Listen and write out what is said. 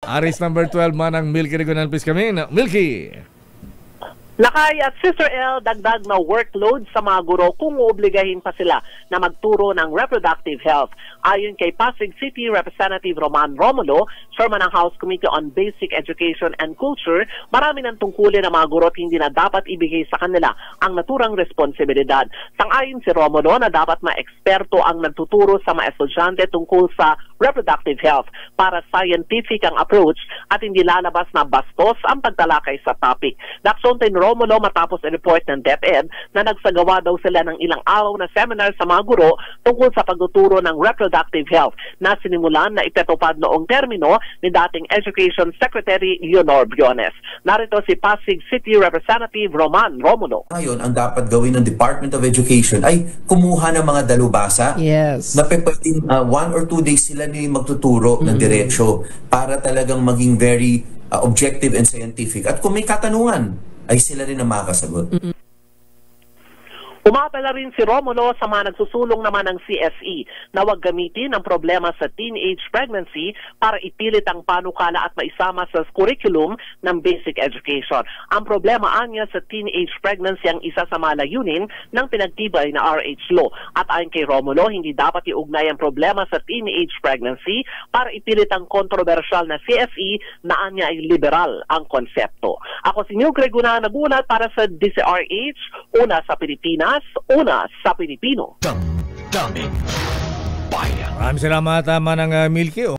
Aris number 12 manang Milky Regunan, please kami. Milky. Lakay at Sister L, dagdag na workload sa mga guro kung uobligahin pa sila na magturo ng reproductive health. Ayon kay Pasig City Representative Roman Romulo, chairman ng House Committee on Basic Education and Culture, marami ng tungkulin ng mga guro at hindi na dapat ibigay sa kanila ang naturang responsibilidad. Sang-ayon si Romulo na dapat ma-eksperto ang nagtuturo sa mga estudyante tungkol sa reproductive health para scientific ang approach at hindi lalabas na bastos ang pagtalakay sa topic. Naksontin Romulo matapos i-report ng DepEd na nagsagawa daw sila ng ilang araw na seminar sa mga guro tungkol sa pagtuturo ng reproductive health na sinimulan na itetupad noong termino ni dating Education Secretary Leonor Briones. Narito si Pasig City Representative Roman Romulo. Ngayon, ang dapat gawin ng Department of Education ay kumuha ng mga dalubhasa. Yes. Na pwedeng 1 or 2 days sila ni magtuturo ng diretsyo para talagang maging very objective and scientific. At kung may katanungan, ay sila rin ang makakasagot. Umapela rin si Romulo sa mga nagsusulong naman ng CSE na huwag gamitin ang problema sa teenage pregnancy para ipilit ang panukala at maisama sa curriculum ng basic education. Ang problema anya sa teenage pregnancy ang isa sa mga layunin ng pinagtibay na RH law. At ayon kay Romulo, hindi dapat iugnay ang problema sa teenage pregnancy para ipilit ang kontrobersyal na CSE na anya ay liberal ang konsepto. Ako si New Greguna, nagulat para sa DCRH, una sa Pilipinas, una sa Pilipino. Maraming salamat, Manang Milky.